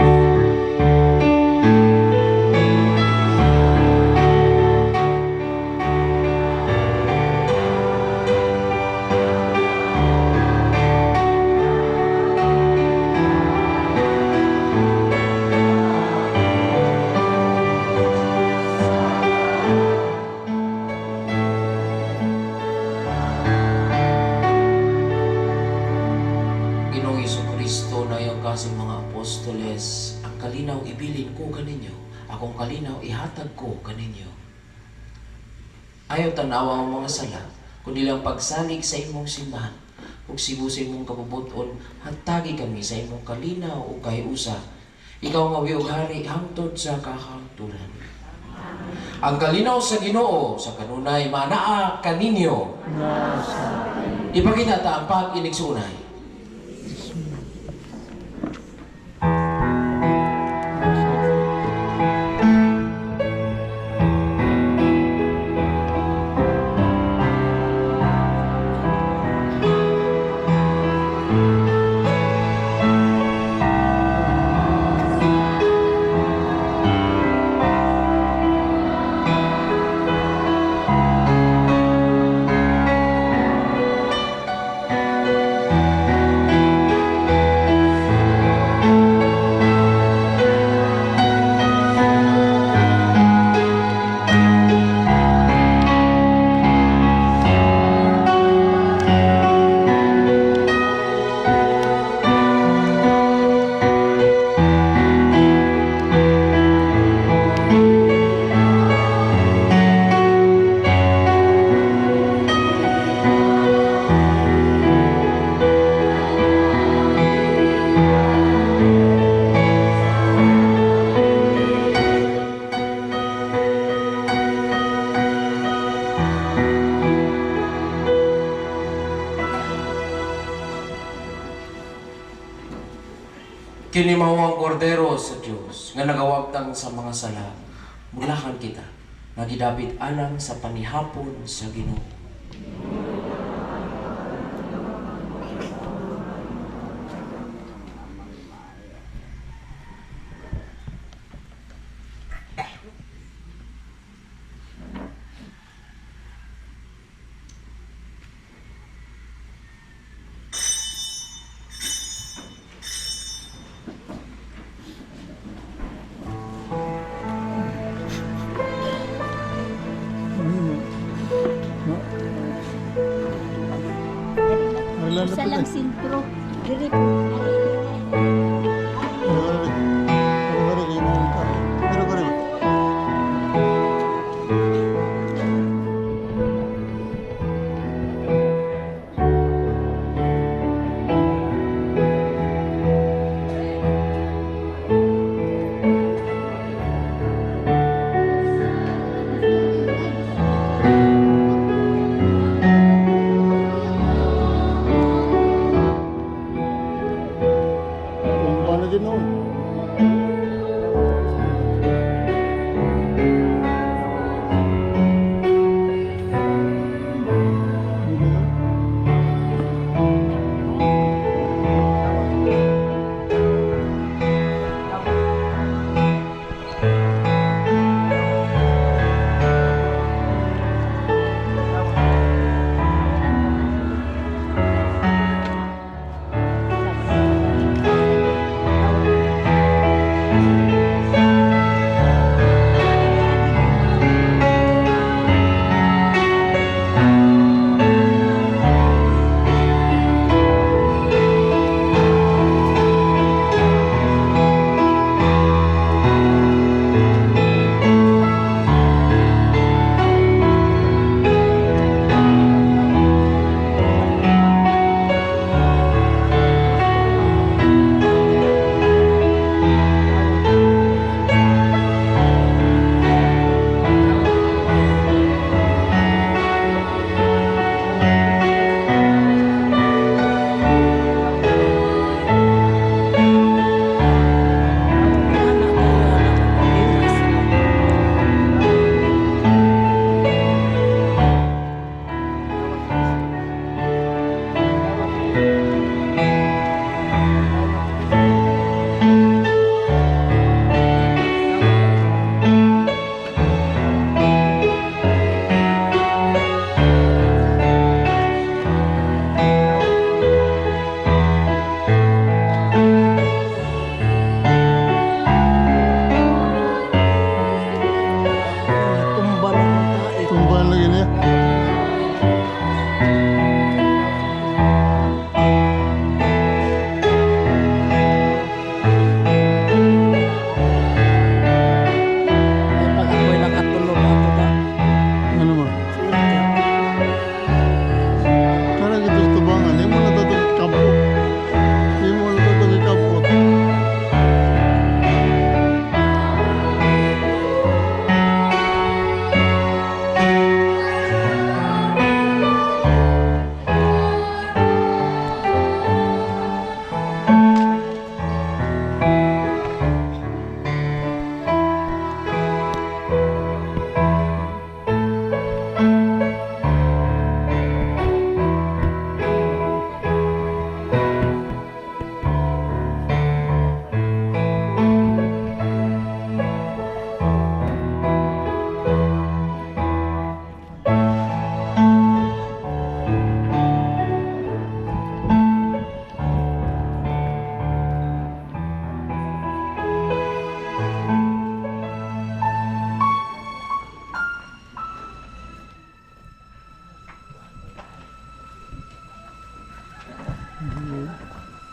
Sa mga apostoles, ang kalinaw ibilin ko kaninyo, akong kalinaw ihatag ko kaninyo. Ayaw tanawa ang mga sala, kundi lang pagsalig sa imong simbahan, ug sibo sa imong kabubuton, hatagi kami sa imong kalinaw o kahiusa. Ikaw nga wiyog hari hangtod sa kahangturan. Ang kalinaw sa Ginoo sa kanunay manaa kaninyo. Ipakita ta ang pag-inigsunay. Kini mao ang kordero sa Dios nga nagawagtang sa mga sala. Mulakan kita nga gidapit alang sa panihapon sa Ginoo. Isa lang sintro. Diri po.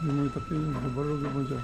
Yung mga tapi, baru mo dyan.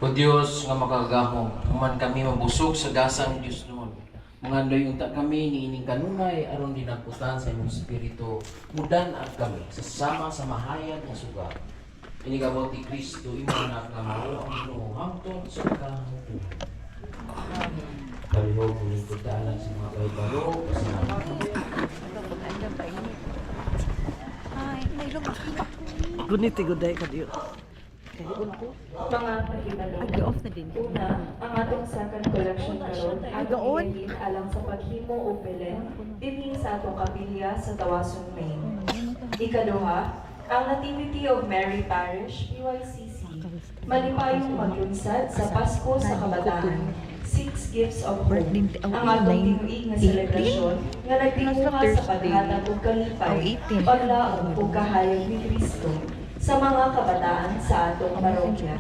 O Diyos nga makagahom, human kami mabusog sa dasang Diyos noon. Mga andoy unta kami niining kanunay aron dinaputan sa imong espiritu. Mudan at kami sa sama sa mahayag nga suga. Inigabot ni Kristo imo anak nga mao ang Ginoo hangtod sa kahangturan. Palihog uling pagdaanan sa mga kaibalo kasalanan. Gunit iguday ka diyo. Mga pahibalo. Una, ang atong second collection karon atong hingin alang sa paghimo o pelen dinhi sa atong kapilya sa Tawason, Maine. Ikaduha, ang Nativity of Mary Parish, PYCC, malipayong maglunsad sa Pasko sa Kabataan, 6 Gifts of Hope. Ang atong tinuig nga selebrasyon nga nagtinguha sa paghatag og kalipay, paglaom ug kahayag ni Kristo sa mga kabataan sa atong parokya.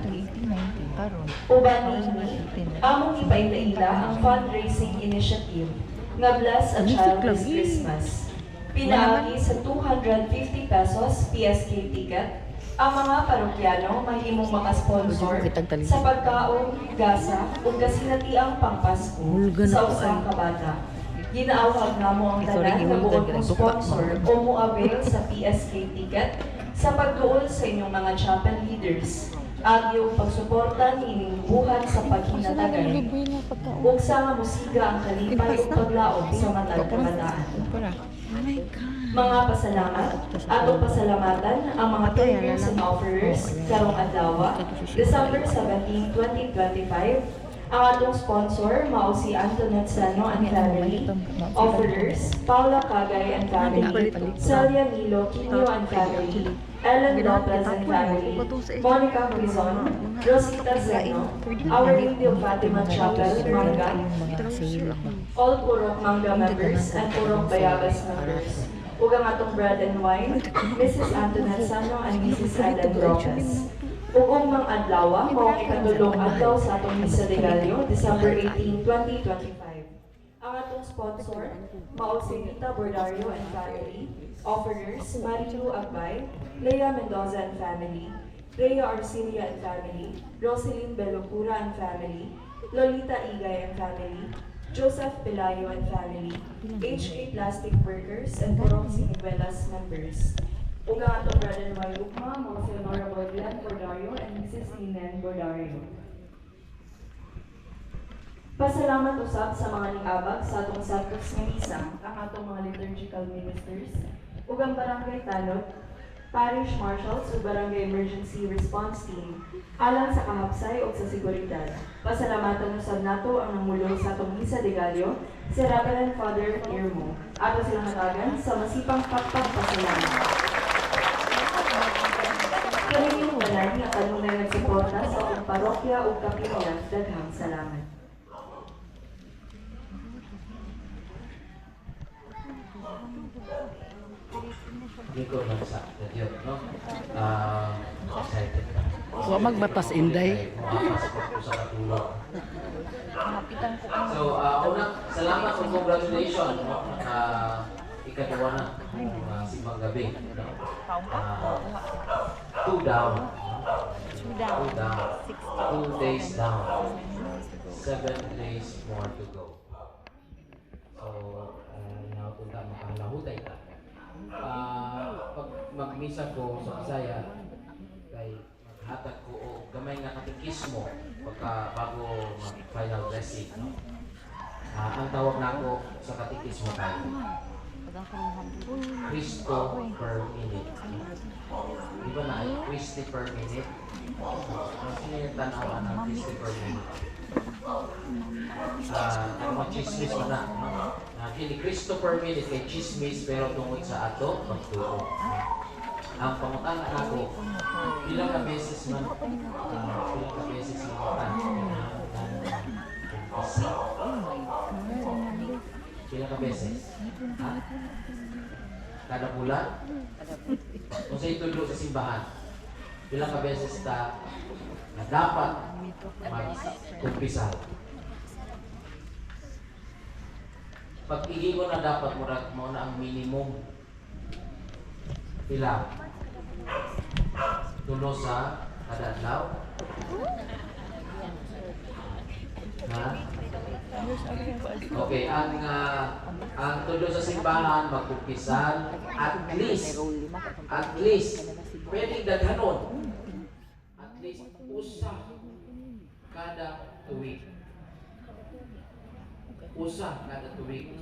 Uban niini, among ipaila ang fundraising initiative nga Bless a Child This Christmas. Pinaagi sa 250 pesos PSK ticket ang mga parokyano mahimong makasponsor sa pagkaon, gasa ug kasinatiang pangpasko sa usang kabata. Ginaawag namo ang tanan nga buot mo sponsor o moabil sa PSK ticket sa pagduol sa inyong mga chapel leaders. Agyo pagsuporta niining buhat sa paghinatagay. Ug sa nga musiga ang kalipay ug paglaom sa matag kabataan. Mga pasalamat, atong pasalamatan ang mga donors and offerers karong adlaw, December 17, 2025. Ang atong sponsor mao si Antoinette Sano and family, offerers Paula Cagay and family, Celia Milo Quino and family, Ellen Lopez and family, Monica Quizon, Rosita Seno, Our Lady of Fatima Chapel, Manga, all Purok Manga members and Purok Bayabas members. Ug ang atong bread and wine, Mrs. Antoinette Sano and Mrs. Ellen Rojas. Ug mga adlaw, mao ikatulong adlaw sa atong misa de Gallo, December 18, 2025. Ang atong sponsor, mao si Rita Bordario and family, offerers Marilu Agbay, Leia Mendoza and family, Rhea Arcilia and family, Roselyn Belocura and family, Lolita Igay and family, Joseph Pelayo and family, HK Plastic Workers and Purok Siniguelas members. Ug ang atong bread and wine ugma, mao si Honorable Glenn Bordario and Mrs. Linen Bordario. Pasalamat usab sa mga ning-abag sa atong Santos nga misa, ang atong mga liturgical ministers, ug ang barangay Talot, parish marshals ug barangay emergency response team, alang sa kahapsay ug sa seguridad. Pasalamatan usab nato ang namulong sa atong misa de Gallo, si Reverend Father Irmo. Ato silang hatagan sa masipang pagpapasalamat. Kami yung walay nga kanunay nagsuporta sa atong parokya ug kapilya, daghang salamat. Hindi ko lang sa Diyos, no? Excited ka. Wa magbatas inday. Sa katulog. So, una, salamat o congratulations, no? Ikaduwa na, simbang gabi. No? 2 down. 2 days down. 7 days more to go. So, napunta makahalahuday ka. Pag magmisa ko sa Bisaya, kay maghatag ko o gamay nga katekismo pagka bago mag-final blessing. No? Ang tawag na ako sa katekismo tayo, Cristo per minute. Di ba na ay Christi per minute? Sino yung tanawan ng Christi per minute? Mag-chismis mo na. Kini Cristo per minute kay chismis pero tungod sa ato, magtuo. Ang pangutana ako, ilang ka beses man, ilang ka beses man, ilang ka beses? Ha? Kada bulan? Kung sa itulo sa simbahan, ilang ka beses na dapat mag-kumpisal. Pag-igi ko na dapat mo na ang minimum pila tulo sa kada adlaw Ha? Okay, ang tulo sa simbahan magkumpisal at least pwedeng daghanon at least usa kada tuig.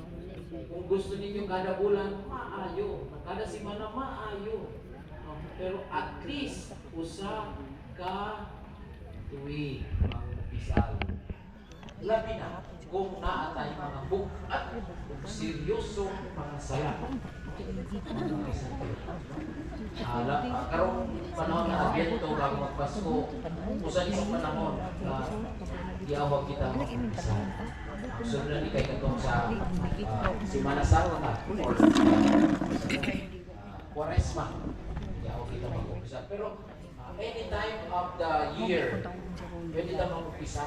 Kung gusto ninyo kada bulan, maayo. Kada semana, maayo. Pero at least usa ka tuig ang kumpisal. Labi na kung naatay mga bukat kung seryoso mga sala. Karong panahon na abyento bago magpasko, usan isang panahon na iawag kita mag-umpisa. Sunod ni kay katong sa Semana Santa or Quaresma, iawag kita mag-umpisa. Pero any time of the year, pwede na mag-umpisa.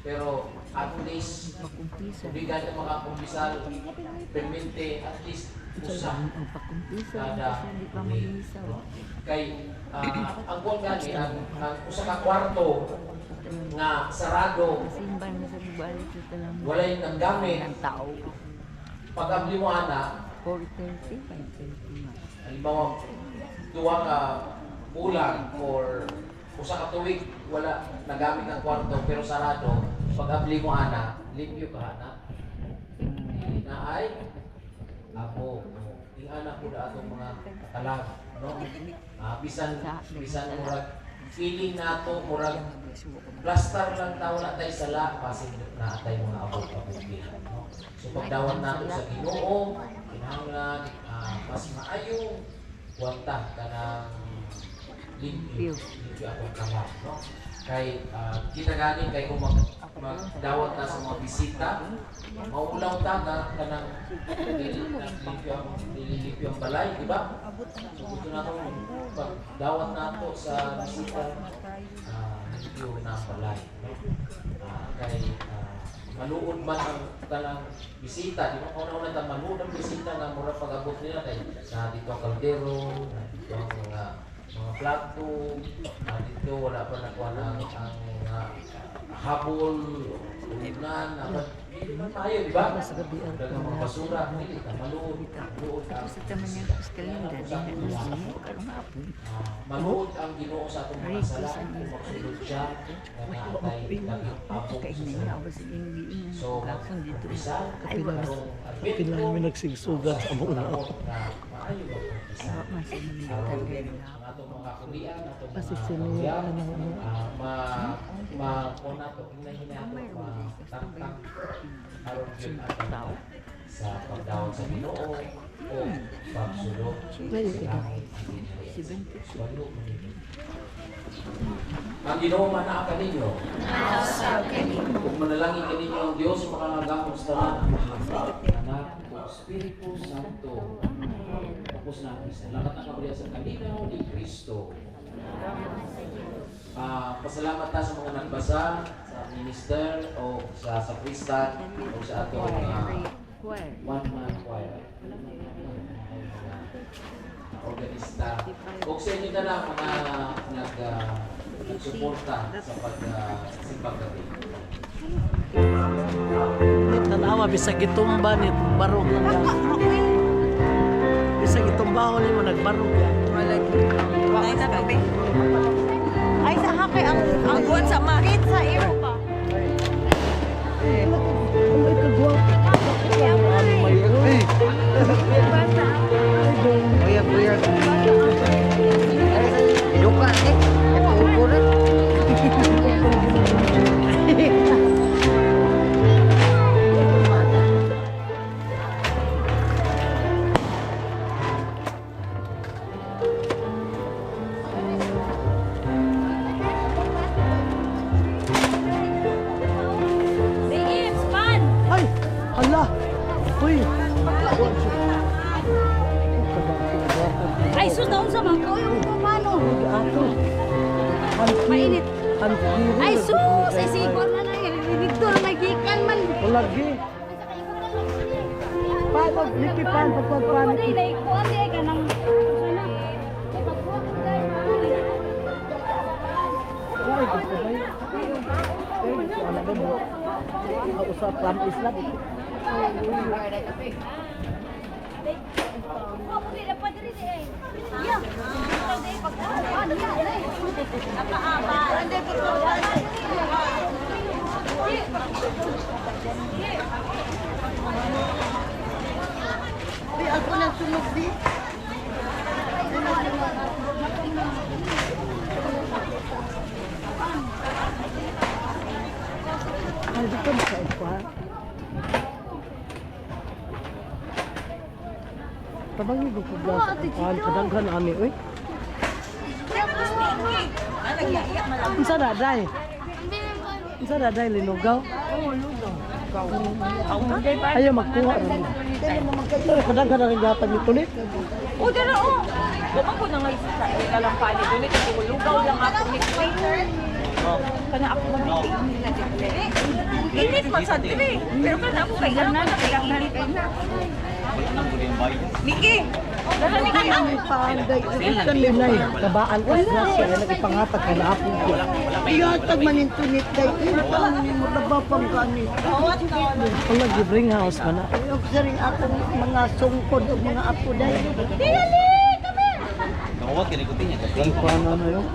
Pero at least, obligan ng mga kumpisal, permente at least usa kada tuig. Kay ang buwan gani, ang usa ka kwarto nga sarado, walay nang gamit. Pag-abli mo ana, halimbawa, 2 ka bulan or usa ka tuig, wala nagamit ang kwarto pero sarado. Pag-abli mo ana, limpyo ka ana. Na ay ako, yung anak ko na atong mga talag, no? Bisan murag feeling nato murag plaster lang tawo na tay sala pasin na atay mga abot-abot no? So pagdawan nato sa Ginoo, kinahanglan mas maayo wanta kanang limpyo atong kamot, no? Kay kinaganin kay kung magdawat na sa mga bisita, maulaw ta na kanang nililipyo ang balay, di ba? So gusto na itong pagdawat na ito sa bisita, nililipyo na ang balay. Kay maluod man ang kanang bisita, di ba? Una-una ta maluod ang bisita nga mura pag-abot nila kay na dito ang kaldero, na dito ang mga plato, dito wala pa nakuha ang habol, ulinan, tayo, di ba? Dagang mga basura, hindi ka, maluod maluod ang Ginoo sa atong mga sala, kung magsulod siya, na naatay naging apong sa so, mag-umpisa, Kapila namin nagsigsugat sa mga maayo mag-umpisa. Ang atong mga kulian, atong mga ma-una to, matangtang aron yun at tao sa pagdawat sa Ginoo o pagsulod sa langit. Ang Ginoo manaa kaninyo. Kung manalangin kaninyo ang Diyos makakagapos tanan Anak o Espiritu Santo. Tapos na sa lahat ng kabriyasan kanino ni Kristo. Pasalamat ta sa mga nagbasa sa minister o sa sakristan o sa atong one-man choir. Organista. O sa inyo na lang mga nagsuporta sa pagsimbang gabi. tanawa bisag gitumba ni barog lang yan. Bisag gitumba ni mo nagbarog yan. Ay, sa kape. Ay, sa hake ang buwan sa makit sa iro pa. Ay kagwapo. Buyag. Iduka eh. Ukuran. Ay, hala. Uy. Ay, sus, daon sa mga yung kumano. Ato. Mainit. Antiru. Ay, sus! Ay, siguro na lang. Dito na may gikan man. Lagi. Paano likipan pagpagpanik? Ay, naikuan eh ka ng... Ay, gusto ba yun? Wala na mo. Usap promise lang. Ako nang sunog di. Ay, dito na sa ipa. Tabang yung gupuglas. Kadanggan ani, uy. Isa na, day. Isa na, day, linugaw. Ayaw magkuha rin. Kadanggan na rin gatag nito ni. O, dala o. Lumang ko na nga isa sa ilalampani. Doon ito, lugaw lang ako ni Twitter. Kana ako mag-meeting nila dito. Init man sa dire. Pero kana ako kay na init na. Miki. Dala ni kayo. Panday. Kanilay. Kabaan ko na siya. Nagipanghatag ka na ako. Iyatag man yung tunit day. Iyatag mo na ba pang ganit? Kung nag-bring house man na. Yung sa rin akong mga sungkod o mga apo day. Paano na yun?